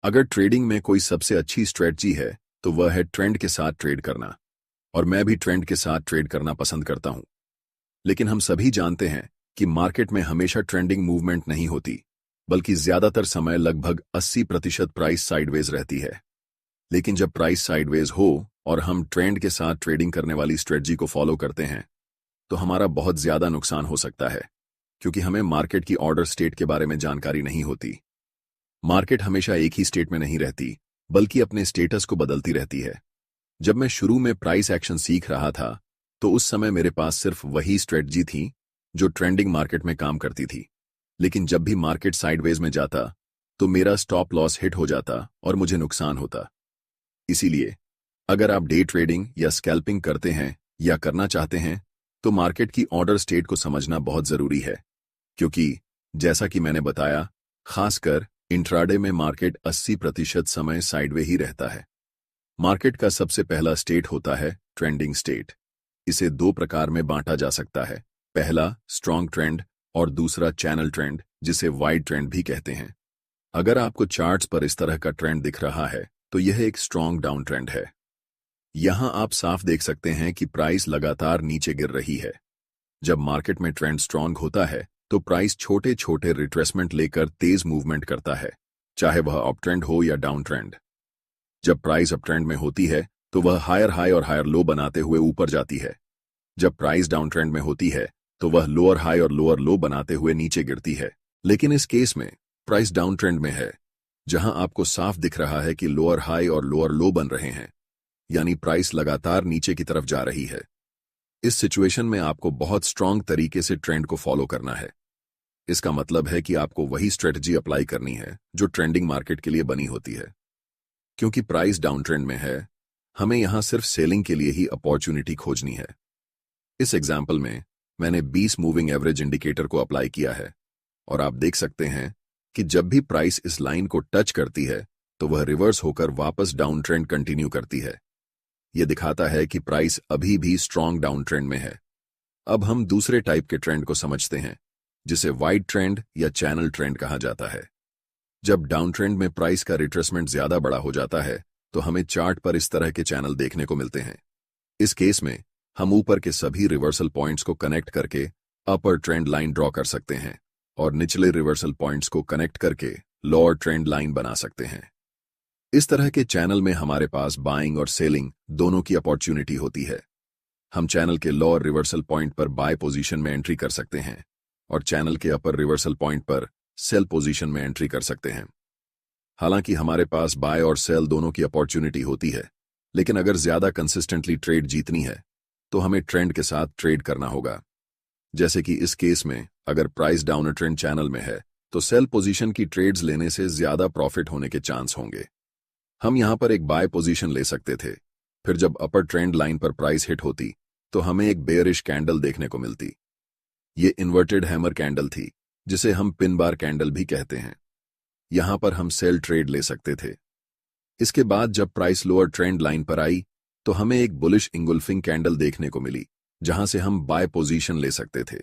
अगर ट्रेडिंग में कोई सबसे अच्छी स्ट्रेटजी है तो वह है ट्रेंड के साथ ट्रेड करना। और मैं भी ट्रेंड के साथ ट्रेड करना पसंद करता हूं। लेकिन हम सभी जानते हैं कि मार्केट में हमेशा ट्रेंडिंग मूवमेंट नहीं होती, बल्कि ज्यादातर समय लगभग 80% प्राइस साइडवेज रहती है। लेकिन जब प्राइस साइडवेज हो और हम ट्रेंड के साथ ट्रेडिंग करने वाली स्ट्रेटजी को फॉलो करते हैं तो हमारा बहुत ज्यादा नुकसान हो सकता है, क्योंकि हमें मार्केट की ऑर्डर स्टेट के बारे में जानकारी नहीं होती। मार्केट हमेशा एक ही स्टेट में नहीं रहती, बल्कि अपने स्टेटस को बदलती रहती है। जब मैं शुरू में प्राइस एक्शन सीख रहा था तो उस समय मेरे पास सिर्फ वही स्ट्रेटजी थी जो ट्रेंडिंग मार्केट में काम करती थी। लेकिन जब भी मार्केट साइडवेज में जाता तो मेरा स्टॉप लॉस हिट हो जाता और मुझे नुकसान होता। इसीलिए अगर आप डे ट्रेडिंग या स्कैल्पिंग करते हैं या करना चाहते हैं तो मार्केट की ऑर्डर स्टेट को समझना बहुत जरूरी है, क्योंकि जैसा कि मैंने बताया, खासकर इंट्राडे में मार्केट 80% समय साइडवे ही रहता है। मार्केट का सबसे पहला स्टेट होता है ट्रेंडिंग स्टेट। इसे दो प्रकार में बांटा जा सकता है, पहला स्ट्रॉन्ग ट्रेंड और दूसरा चैनल ट्रेंड, जिसे वाइड ट्रेंड भी कहते हैं। अगर आपको चार्ट्स पर इस तरह का ट्रेंड दिख रहा है तो यह एक स्ट्रॉन्ग डाउन ट्रेंड है। यहां आप साफ देख सकते हैं कि प्राइस लगातार नीचे गिर रही है। जब मार्केट में ट्रेंड स्ट्रॉन्ग होता है तो प्राइस छोटे छोटे रिट्रेसमेंट लेकर तेज मूवमेंट करता है, चाहे वह अप ट्रेंड हो या डाउन ट्रेंड। जब प्राइस अप ट्रेंड में होती है तो वह हायर हाई और हायर लो बनाते हुए ऊपर जाती है। जब प्राइस डाउन ट्रेंड में होती है तो वह लोअर हाई और लोअर लो बनाते हुए नीचे गिरती है। लेकिन इस केस में प्राइस डाउन ट्रेंड में है, जहां आपको साफ दिख रहा है कि लोअर हाई और लोअर लो बन रहे हैं, यानी प्राइस लगातार नीचे की तरफ जा रही है। इस सिचुएशन में आपको बहुत स्ट्रांग तरीके से ट्रेंड को फॉलो करना है। इसका मतलब है कि आपको वही स्ट्रेटजी अप्लाई करनी है जो ट्रेंडिंग मार्केट के लिए बनी होती है। क्योंकि प्राइस डाउन ट्रेंड में है, हमें यहां सिर्फ सेलिंग के लिए ही अपॉर्चुनिटी खोजनी है। इस एग्जाम्पल में मैंने 20 मूविंग एवरेज इंडिकेटर को अप्लाई किया है और आप देख सकते हैं कि जब भी प्राइस इस लाइन को टच करती है तो वह रिवर्स होकर वापस डाउन ट्रेंड कंटिन्यू करती है। यह दिखाता है कि प्राइस अभी भी स्ट्रॉन्ग डाउन ट्रेंड में है। अब हम दूसरे टाइप के ट्रेंड को समझते हैं, जिसे वाइड ट्रेंड या चैनल ट्रेंड कहा जाता है। जब डाउन ट्रेंड में प्राइस का रिट्रेसमेंट ज्यादा बड़ा हो जाता है तो हमें चार्ट पर इस तरह के चैनल देखने को मिलते हैं। इस केस में हम ऊपर के सभी रिवर्सल पॉइंट्स को कनेक्ट करके अपर ट्रेंड लाइन ड्रॉ कर सकते हैं और निचले रिवर्सल पॉइंट्स को कनेक्ट करके लोअर ट्रेंड लाइन बना सकते हैं। इस तरह के चैनल में हमारे पास बाइंग और सेलिंग दोनों की अपॉर्चुनिटी होती है। हम चैनल के लोअर रिवर्सल पॉइंट पर बाय पोजीशन में एंट्री कर सकते हैं और चैनल के अपर रिवर्सल पॉइंट पर सेल पोजीशन में एंट्री कर सकते हैं। हालांकि हमारे पास बाय और सेल दोनों की अपॉर्चुनिटी होती है, लेकिन अगर ज्यादा कंसिस्टेंटली ट्रेड जीतनी है तो हमें ट्रेंड के साथ ट्रेड करना होगा। जैसे कि इस केस में अगर प्राइस डाउन ट्रेंड चैनल में है तो सेल पोजीशन की ट्रेड्स लेने से ज्यादा प्रॉफिट होने के चांस होंगे। हम यहां पर एक बाय पोजीशन ले सकते थे, फिर जब अपर ट्रेंड लाइन पर प्राइस हिट होती तो हमें एक बेयरिश कैंडल देखने को मिलती। ये इन्वर्टेड हैमर कैंडल थी, जिसे हम पिन बार कैंडल भी कहते हैं। यहां पर हम सेल ट्रेड ले सकते थे। इसके बाद जब प्राइस लोअर ट्रेंड लाइन पर आई तो हमें एक बुलिश इंगुल्फिंग कैंडल देखने को मिली, जहां से हम बाय पोजीशन ले सकते थे।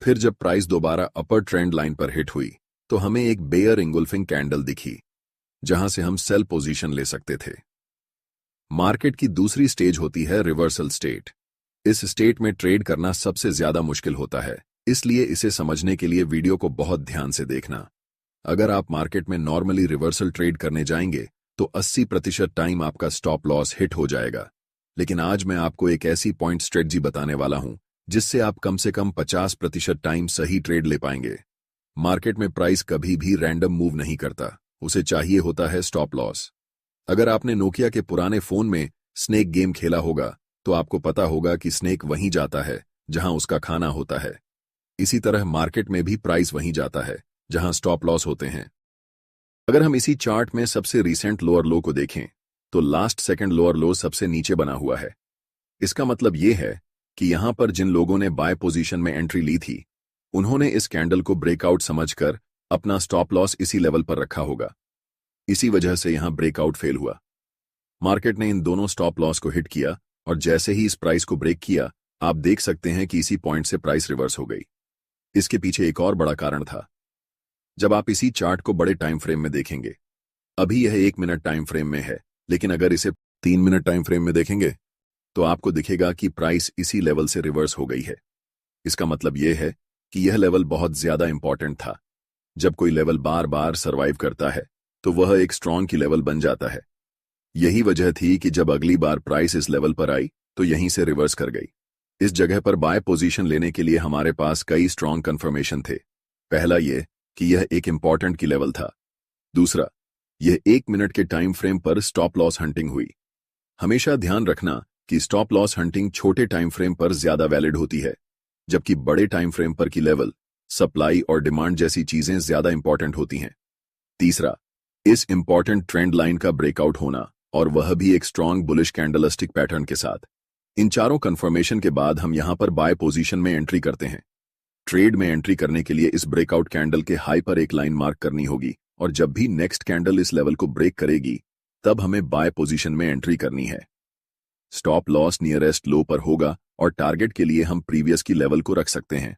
फिर जब प्राइस दोबारा अपर ट्रेंड लाइन पर हिट हुई तो हमें एक बेयर इंगुल्फिंग कैंडल दिखी, जहां से हम सेल पोजीशन ले सकते थे। मार्केट की दूसरी स्टेज होती है रिवर्सल स्टेट। इस स्टेट में ट्रेड करना सबसे ज्यादा मुश्किल होता है, इसलिए इसे समझने के लिए वीडियो को बहुत ध्यान से देखना। अगर आप मार्केट में नॉर्मली रिवर्सल ट्रेड करने जाएंगे तो 80% टाइम आपका स्टॉप लॉस हिट हो जाएगा। लेकिन आज मैं आपको एक ऐसी पॉइंट स्ट्रेटजी बताने वाला हूं जिससे आप कम से कम 50% टाइम सही ट्रेड ले पाएंगे। मार्केट में प्राइस कभी भी रैंडम मूव नहीं करता, उसे चाहिए होता है स्टॉप लॉस। अगर आपने नोकिया के पुराने फोन में स्नेक गेम खेला होगा तो आपको पता होगा कि स्नेक वहीं जाता है जहां उसका खाना होता है। इसी तरह मार्केट में भी प्राइस वहीं जाता है जहां स्टॉप लॉस होते हैं। अगर हम इसी चार्ट में सबसे रीसेंट लोअर लो को देखें तो लास्ट सेकंड लोअर लो सबसे नीचे बना हुआ है। इसका मतलब यह है कि यहां पर जिन लोगों ने बाय पोजीशन में एंट्री ली थी उन्होंने इस कैंडल को ब्रेकआउट समझकर अपना स्टॉप लॉस इसी लेवल पर रखा होगा। इसी वजह से यहां ब्रेकआउट फेल हुआ। मार्केट ने इन दोनों स्टॉप लॉस को हिट किया और जैसे ही इस प्राइस को ब्रेक किया, आप देख सकते हैं कि इसी पॉइंट से प्राइस रिवर्स हो गई। इसके पीछे एक और बड़ा कारण था। जब आप इसी चार्ट को बड़े टाइम फ्रेम में देखेंगे अभी यह 1 मिनट टाइम फ्रेम में है, लेकिन अगर इसे 3 मिनट टाइम फ्रेम में देखेंगे तो आपको दिखेगा कि प्राइस इसी लेवल से रिवर्स हो गई है। इसका मतलब यह है कि यह लेवल बहुत ज्यादा इंपॉर्टेंट था। जब कोई लेवल बार बार सर्वाइव करता है तो वह एक स्ट्रॉन्ग की लेवल बन जाता है। यही वजह थी कि जब अगली बार प्राइस इस लेवल पर आई तो यहीं से रिवर्स कर गई। इस जगह पर बाय पोजीशन लेने के लिए हमारे पास कई स्ट्रॉन्ग कंफर्मेशन थे। पहला यह कि यह एक इंपॉर्टेंट की लेवल था। दूसरा, यह 1 मिनट के टाइम फ्रेम पर स्टॉप लॉस हंटिंग हुई। हमेशा ध्यान रखना कि स्टॉप लॉस हंटिंग छोटे टाइम फ्रेम पर ज्यादा वैलिड होती है, जबकि बड़े टाइम फ्रेम पर की लेवल, सप्लाई और डिमांड जैसी चीजें ज्यादा इंपॉर्टेंट होती हैं। तीसरा, इस इंपॉर्टेंट ट्रेंड लाइन का ब्रेकआउट होना, और वह भी एक स्ट्रॉन्ग बुलिश कैंडलस्टिक पैटर्न के साथ। इन चारों कंफर्मेशन के बाद हम यहां पर बाय पोजीशन में एंट्री करते हैं। ट्रेड में एंट्री करने के लिए इस ब्रेकआउट कैंडल के हाई पर एक लाइन मार्क करनी होगी, और जब भी नेक्स्ट कैंडल इस लेवल को ब्रेक करेगी तब हमें बाय पोजीशन में एंट्री करनी है। स्टॉप लॉस नियरेस्ट लो पर होगा और टारगेट के लिए हम प्रीवियस की लेवल को रख सकते हैं।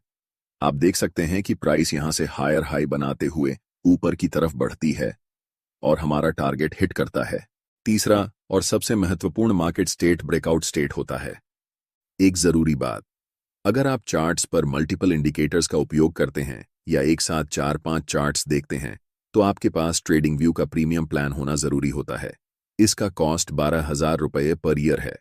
आप देख सकते हैं कि प्राइस यहां से हायर हाई बनाते हुए ऊपर की तरफ बढ़ती है और हमारा टारगेट हिट करता है। तीसरा और सबसे महत्वपूर्ण मार्केट स्टेट ब्रेकआउट स्टेट होता है। एक जरूरी बात, अगर आप चार्ट्स पर मल्टीपल इंडिकेटर्स का उपयोग करते हैं या एक साथ 4-5 चार्ट्स देखते हैं तो आपके पास ट्रेडिंग व्यू का प्रीमियम प्लान होना जरूरी होता है। इसका कॉस्ट 12,000 रुपये पर ईयर है।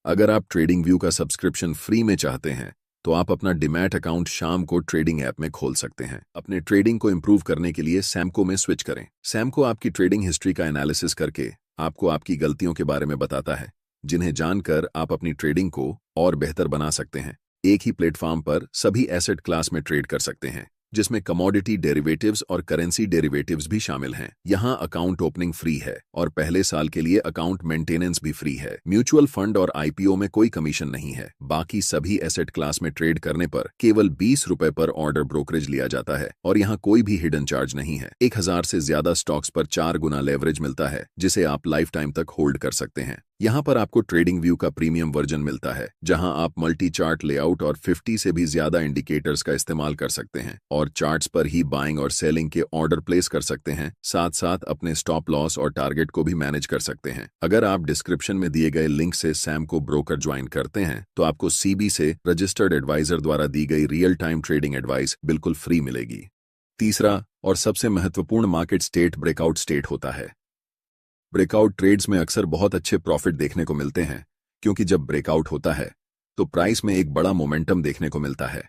अगर आप ट्रेडिंग व्यू का सब्सक्रिप्शन फ्री में चाहते हैं तो आप अपना डिमैट अकाउंट शाम को ट्रेडिंग ऐप में खोल सकते हैं। अपने ट्रेडिंग को इंप्रूव करने के लिए सैमको में स्विच करें। सैमको आपकी ट्रेडिंग हिस्ट्री का एनालिसिस करके आपको आपकी गलतियों के बारे में बताता है, जिन्हें जानकर आप अपनी ट्रेडिंग को और बेहतर बना सकते हैं। एक ही प्लेटफॉर्म पर सभी एसेट क्लास में ट्रेड कर सकते हैं, जिसमें कमोडिटी डेरिवेटिव्स और करेंसी डेरिवेटिव्स भी शामिल हैं। यहाँ अकाउंट ओपनिंग फ्री है और पहले साल के लिए अकाउंट मेंटेनेंस भी फ्री है। म्यूचुअल फंड और आईपीओ में कोई कमीशन नहीं है। बाकी सभी एसेट क्लास में ट्रेड करने पर केवल 20 रुपए पर ऑर्डर ब्रोकरेज लिया जाता है और यहाँ कोई भी हिडन चार्ज नहीं है। 1000 से ज्यादा स्टॉक्स पर 4 गुना लेवरेज मिलता है, जिसे आप लाइफ टाइम तक होल्ड कर सकते हैं। यहाँ पर आपको ट्रेडिंग व्यू का प्रीमियम वर्जन मिलता है, जहां आप मल्टी चार्ट लेआउट और 50 से भी ज्यादा इंडिकेटर्स का इस्तेमाल कर सकते हैं और चार्ट्स पर ही बाइंग और सेलिंग के ऑर्डर प्लेस कर सकते हैं। साथ साथ अपने स्टॉप लॉस और टारगेट को भी मैनेज कर सकते हैं। अगर आप डिस्क्रिप्शन में दिए गए लिंक से सैमको ब्रोकर ज्वाइन करते हैं तो आपको सीबी से रजिस्टर्ड एडवाइजर द्वारा दी गई रियल टाइम ट्रेडिंग एडवाइस बिल्कुल फ्री मिलेगी। तीसरा और सबसे महत्वपूर्ण मार्केट स्टेट ब्रेकआउट स्टेट होता है। ब्रेकआउट ट्रेड्स में अक्सर बहुत अच्छे प्रॉफिट देखने को मिलते हैं, क्योंकि जब ब्रेकआउट होता है तो प्राइस में एक बड़ा मोमेंटम देखने को मिलता है।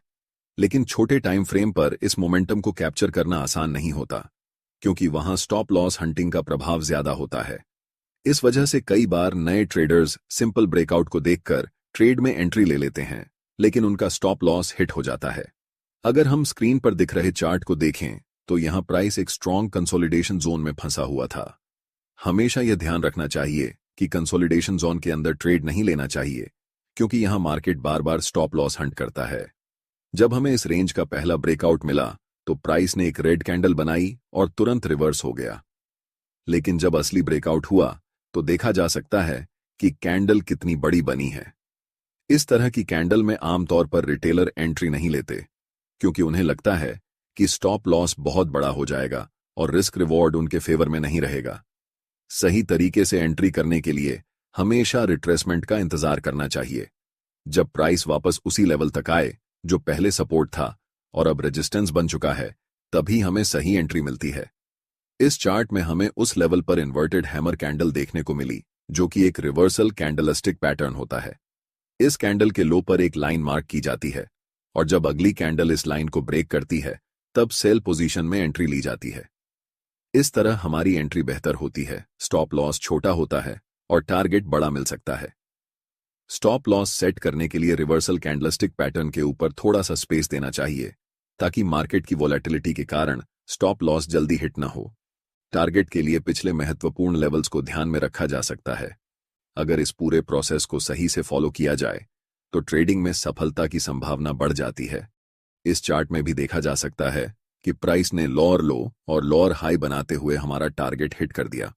लेकिन छोटे टाइम फ्रेम पर इस मोमेंटम को कैप्चर करना आसान नहीं होता, क्योंकि वहां स्टॉप लॉस हंटिंग का प्रभाव ज्यादा होता है। इस वजह से कई बार नए ट्रेडर्स सिंपल ब्रेकआउट को देखकर ट्रेड में एंट्री ले लेते हैं, लेकिन उनका स्टॉप लॉस हिट हो जाता है। अगर हम स्क्रीन पर दिख रहे चार्ट को देखें तो यहां प्राइस एक स्ट्रॉन्ग कंसोलिडेशन जोन में फंसा हुआ था। हमेशा यह ध्यान रखना चाहिए कि कंसोलिडेशन जोन के अंदर ट्रेड नहीं लेना चाहिए, क्योंकि यहां मार्केट बार बार स्टॉप लॉस हंट करता है। जब हमें इस रेंज का पहला ब्रेकआउट मिला तो प्राइस ने एक रेड कैंडल बनाई और तुरंत रिवर्स हो गया। लेकिन जब असली ब्रेकआउट हुआ तो देखा जा सकता है कि कैंडल कितनी बड़ी बनी है। इस तरह की कैंडल में आमतौर पर रिटेलर एंट्री नहीं लेते, क्योंकि उन्हें लगता है कि स्टॉप लॉस बहुत बड़ा हो जाएगा और रिस्क रिवॉर्ड उनके फेवर में नहीं रहेगा। सही तरीके से एंट्री करने के लिए हमेशा रिट्रेसमेंट का इंतजार करना चाहिए। जब प्राइस वापस उसी लेवल तक आए जो पहले सपोर्ट था और अब रेजिस्टेंस बन चुका है, तभी हमें सही एंट्री मिलती है। इस चार्ट में हमें उस लेवल पर इन्वर्टेड हैमर कैंडल देखने को मिली, जो कि एक रिवर्सल कैंडलस्टिक पैटर्न होता है। इस कैंडल के लो पर एक लाइन मार्क की जाती है और जब अगली कैंडल इस लाइन को ब्रेक करती है तब सेल पोजीशन में एंट्री ली जाती है। इस तरह हमारी एंट्री बेहतर होती है, स्टॉप लॉस छोटा होता है और टारगेट बड़ा मिल सकता है। स्टॉप लॉस सेट करने के लिए रिवर्सल कैंडलस्टिक पैटर्न के ऊपर थोड़ा सा स्पेस देना चाहिए, ताकि मार्केट की वोलेटिलिटी के कारण स्टॉप लॉस जल्दी हिट ना हो। टारगेट के लिए पिछले महत्वपूर्ण लेवल्स को ध्यान में रखा जा सकता है। अगर इस पूरे प्रोसेस को सही से फॉलो किया जाए तो ट्रेडिंग में सफलता की संभावना बढ़ जाती है। इस चार्ट में भी देखा जा सकता है कि प्राइस ने लोअर लो और लोअर हाई बनाते हुए हमारा टारगेट हिट कर दिया।